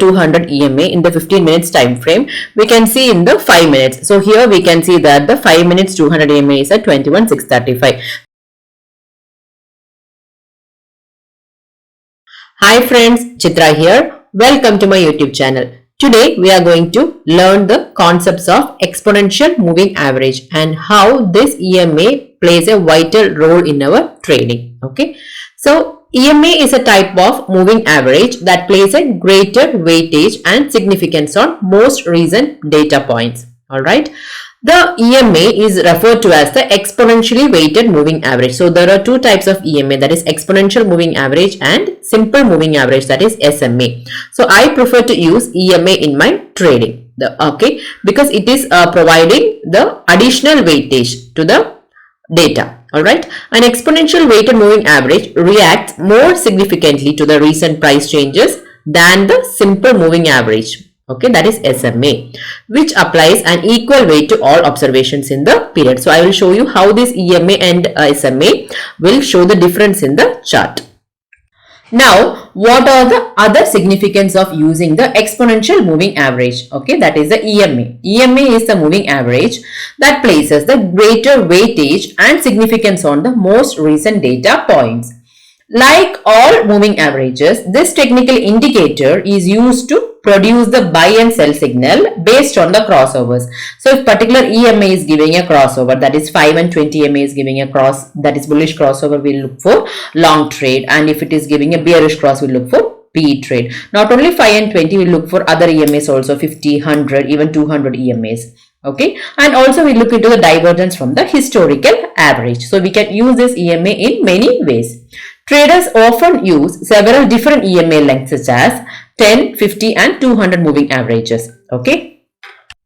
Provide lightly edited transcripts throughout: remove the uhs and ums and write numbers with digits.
200 EMA in the 15 minutes time frame, we can see in the 5 minutes. So here we can see that the 5 minutes 200 EMA is at 21,635. Hi friends, Chitra here. Welcome to my YouTube channel. Today we are going to learn the concepts of exponential moving average and how this EMA plays a vital role in our trading. Okay, so EMA is a type of moving average that plays a greater weightage and significance on most recent data points. Alright. The EMA is referred to as the exponentially weighted moving average. So there are two types of EMA, that is exponential moving average and simple moving average, that is SMA. So I prefer to use EMA in my trading. Because it is providing the additional weightage to the data. Alright, an exponential weighted moving average reacts more significantly to the recent price changes than the simple moving average. Okay, that is SMA, which applies an equal weight to all observations in the period. So I will show you how this EMA and SMA will show the difference in the chart. Now, what are the other significance of using the exponential moving average? Okay, that is the EMA. EMA is the moving average that places the greater weightage and significance on the most recent data points. Like all moving averages, this technical indicator is used to produce the buy and sell signal based on the crossovers. So if particular EMA is giving a crossover, that is 5 and 20 EMA is giving a that is bullish crossover, we'll look for long trade, and if it is giving a bearish cross, we'll look for P trade. Not only 5 and 20, we'll look for other EMAs also, 50, 100, even 200 EMAs. Okay, and also we look into the divergence from the historical average. So we can use this EMA in many ways. Traders often use several different EMA lengths such as 10, 50 and 200 moving averages. Okay.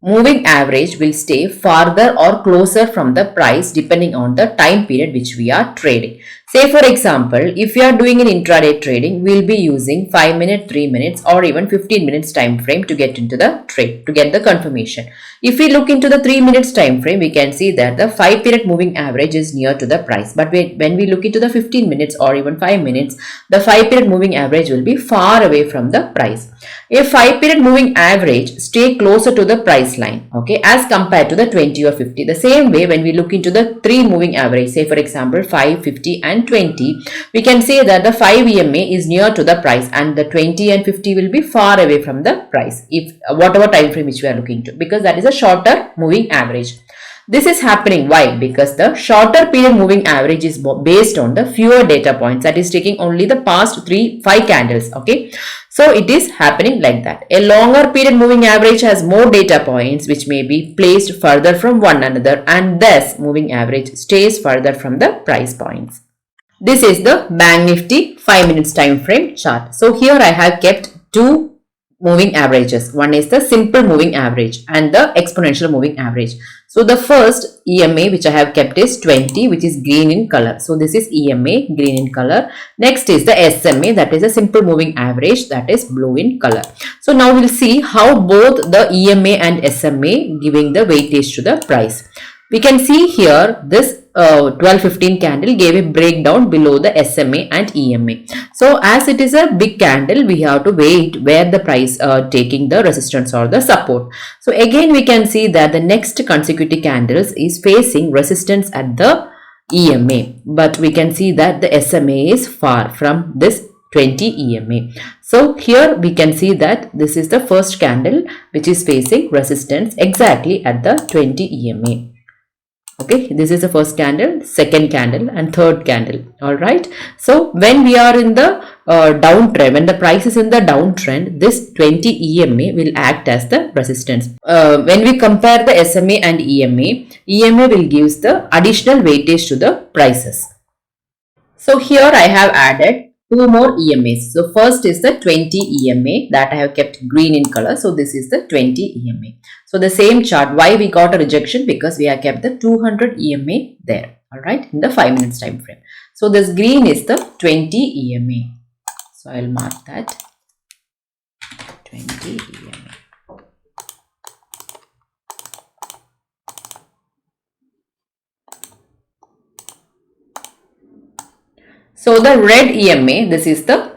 Moving average will stay farther or closer from the price depending on the time period which we are trading. Say for example, if you are doing an intraday trading, we will be using 5 minutes, 3 minutes or even 15 minutes time frame to get into the trade, to get the confirmation. If we look into the 3 minutes time frame, we can see that the 5 period moving average is near to the price. But when we look into the 15 minutes or even 5 minutes, the 5 period moving average will be far away from the price. A 5 period moving average stay closer to the price line, okay, as compared to the 20 or 50. The same way, when we look into the 3 moving average, say for example 5, 50 and 20, we can say that the 5 EMA is near to the price and the 20 and 50 will be far away from the price, if whatever time frame which we are looking to, because that is a shorter moving average. This is happening why? Because the shorter period moving average is based on the fewer data points, that is taking only the past 5 candles. Okay, so it is happening like that. A longer period moving average has more data points which may be placed further from one another, and thus moving average stays further from the price points. This is the Bank Nifty 5 minutes time frame chart. So here I have kept two moving averages. One is the simple moving average and the exponential moving average. So the first EMA which I have kept is 20, which is green in color. So this is EMA, green in color. Next is the SMA, that is a simple moving average, that is blue in color. So now we'll see how both the EMA and SMA giving the weightage to the price. We can see here this 12-15 candle gave a breakdown below the SMA and EMA. So as it is a big candle, we have to wait where the price taking the resistance or the support. So again we can see that the next consecutive candles is facing resistance at the EMA, but we can see that the SMA is far from this 20 EMA. So here we can see that this is the first candle which is facing resistance exactly at the 20 EMA. Okay, this is the first candle, second candle and third candle. All right. So when we are in the downtrend, when the price is in the downtrend, this 20 EMA will act as the resistance. When we compare the SMA and EMA, EMA will give the additional weightage to the prices. So here I have added two more EMAs. So first is the 20 EMA that I have kept green in color. So this is the 20 EMA. So the same chart, why we got a rejection? Because we have kept the 200 EMA there. Alright, in the 5 minutes time frame. So this green is the 20 EMA. So I will mark that 20 EMA. So the red EMA, this is the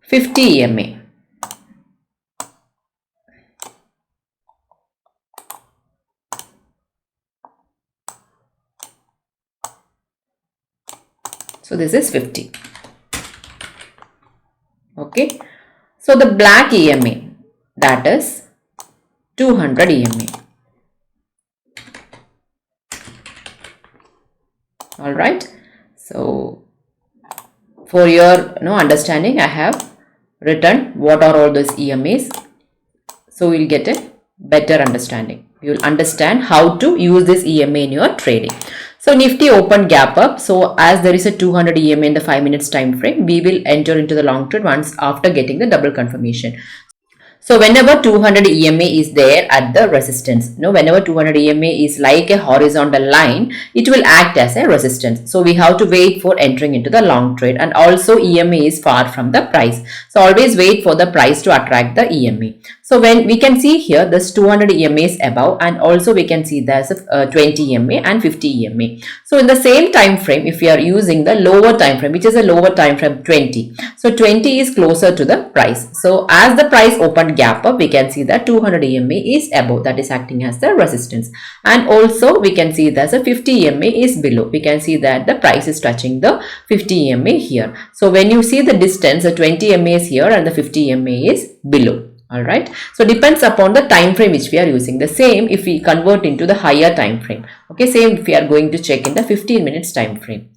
50 EMA. So this is 50. Okay. So the black EMA, that is 200 EMA. Alright. So for your understanding, I have written what are all those EMAs. So we'll get a better understanding. You will understand how to use this EMA in your trading. So Nifty opened gap up. So as there is a 200 EMA in the 5 minutes time frame, we will enter into the long trade once after getting the double confirmation. So whenever 200 EMA is there at the resistance, whenever 200 EMA is like a horizontal line, it will act as a resistance. So we have to wait for entering into the long trade, and also EMA is far from the price. So always wait for the price to attract the EMA. So when we can see here, this 200 EMA is above, and also we can see there's a 20 EMA and 50 EMA. So in the same time frame, if we are using the lower time frame, which is a lower time frame 20. So 20 is closer to the price. So as the price opened gap up, we can see that 200 EMA is above, that is acting as the resistance. And also we can see that the 50 EMA is below. We can see that the price is touching the 50 EMA here. So when you see the distance, the 20 EMA is here and the 50 EMA is below. Alright. So depends upon the time frame which we are using. The same if we convert into the higher time frame. Okay, same if we are going to check in the 15 minutes time frame.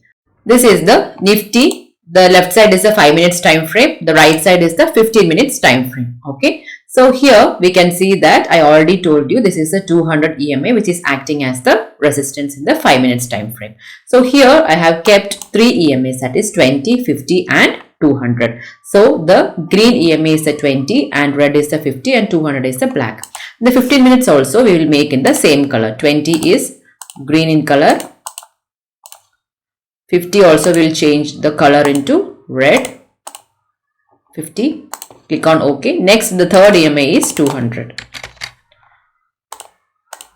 This is the Nifty. The left side is the 5 minutes time frame. The right side is the 15 minutes time frame. Okay. So here we can see that I already told you this is the 200 EMA which is acting as the resistance in the 5 minutes time frame. So here I have kept 3 EMAs, that is 20, 50 and 200. So the green EMA is the 20 and red is the 50 and 200 is the black. The 15 minutes also we will make in the same color. 20 is green in color. 50 also will change the color into red. 50. Click on OK. Next, the third EMA is 200.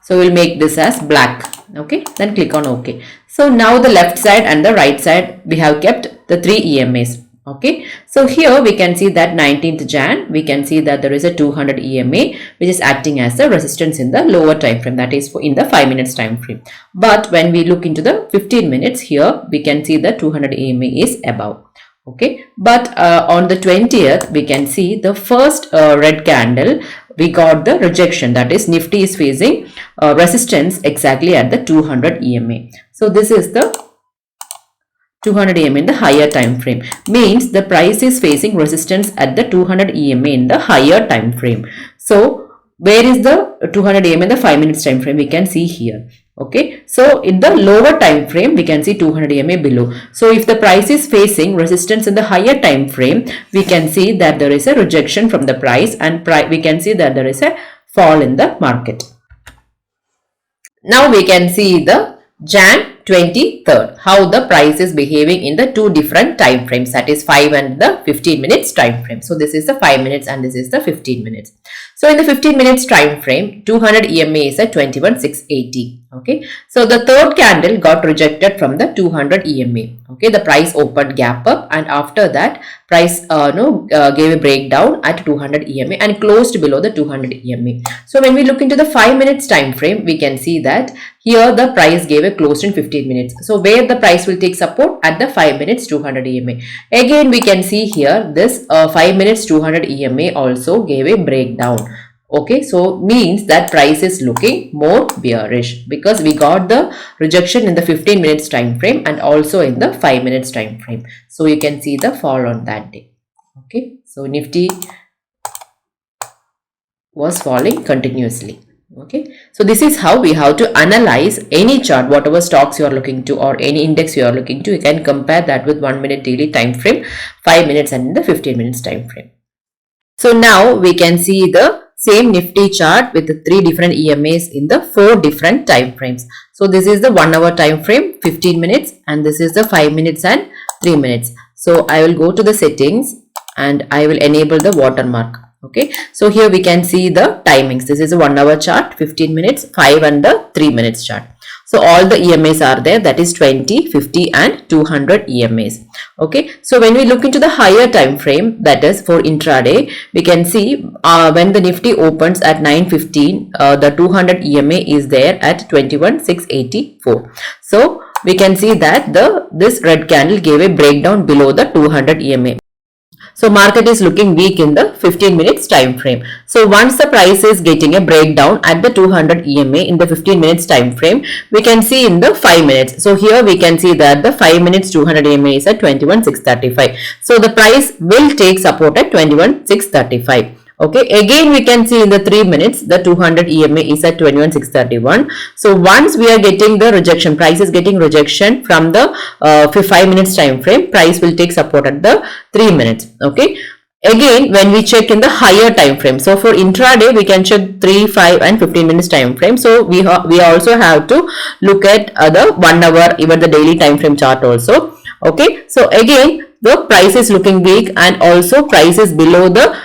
So we'll make this as black. Okay. Then click on OK. So now the left side and the right side we have kept the 3 EMAs. Okay. So here we can see that 19th Jan, we can see that there is a 200 EMA which is acting as the resistance in the lower time frame, that is in the 5 minutes time frame. But when we look into the 15 minutes here, we can see the 200 EMA is above. Okay, but on the 20th we can see the first red candle, we got the rejection, that is Nifty is facing resistance exactly at the 200 EMA. So this is the 200 EMA in the higher time frame, means the price is facing resistance at the 200 EMA in the higher time frame. So where is the 200 EMA in the 5 minutes time frame? We can see here. Okay, so in the lower time frame we can see 200 EMA below. So if the price is facing resistance in the higher time frame, we can see that there is a rejection from the price, and we can see that there is a fall in the market. Now we can see the Jan 23rd, how the price is behaving in the two different time frames, that is 5 and the 15 minutes time frame. So this is the 5 minutes and this is the 15 minutes. So in the 15 minutes time frame, 200 EMA is at 21,680. Okay, so the third candle got rejected from the 200 EMA. Okay, the price opened gap up, and after that price gave a breakdown at 200 EMA and closed below the 200 EMA. So when we look into the 5 minutes time frame, we can see that here the price gave a close in 15 minutes. So where the price will take support at the 5 minutes 200 EMA. Again we can see here this 5 minutes 200 EMA also gave a breakdown. Okay, so means that price is looking more bearish because we got the rejection in the 15 minutes time frame and also in the 5 minutes time frame. So you can see the fall on that day. Okay, so Nifty was falling continuously. Okay, so this is how we have to analyze any chart, whatever stocks you are looking to or any index you are looking to. You can compare that with 1 minute daily time frame, 5 minutes and the 15 minutes time frame. So now we can see the same Nifty chart with the 3 different EMAs in the 4 different time frames. So this is the 1 hour time frame, 15 minutes, and this is the 5 minutes and 3 minutes. So I will go to the settings and I will enable the watermark. Okay, so here we can see the timings. This is a 1 hour chart, 15 minutes, 5 and the 3 minutes chart. So all the EMAs are there, that is 20, 50 and 200 EMAs. Okay, so when we look into the higher time frame, that is for intraday, we can see when the Nifty opens at 9:15, the 200 EMA is there at 21,684. So we can see that this red candle gave a breakdown below the 200 EMA. So market is looking weak in the 15 minutes time frame. So once the price is getting a breakdown at the 200 EMA in the 15 minutes time frame, we can see in the 5 minutes. So here we can see that the 5 minutes 200 EMA is at 21,635. So the price will take support at 21,635. Okay, again we can see in the 3 minutes the 200 EMA is at 21,631. So once we are getting the rejection, price is getting rejection from the 5 minutes time frame, price will take support at the 3 minutes. Okay, again when we check in the higher time frame, so for intraday we can check 3, 5 and 15 minutes time frame. So we also have to look at the 1 hour, even the daily time frame chart also. Okay, so again the price is looking weak and also price is below the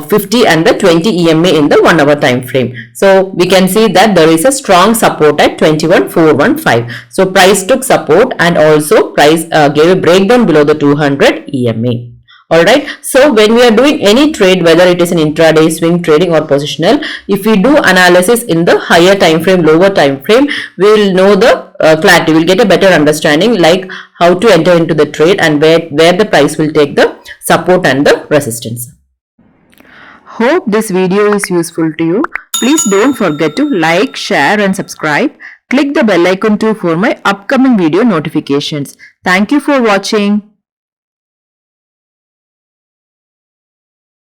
50 and the 20 EMA in the 1 hour time frame. So we can see that there is a strong support at 21,415. So price took support and also price gave a breakdown below the 200 EMA. Alright, so when we are doing any trade, whether it is an intraday, swing trading or positional, if we do analysis in the higher time frame, lower time frame, we will know the clarity, we will get a better understanding like how to enter into the trade and where the price will take the support and the resistance. Hope this video is useful to you. Please don't forget to like, share and subscribe. Click the bell icon too for my upcoming video notifications. Thank you for watching.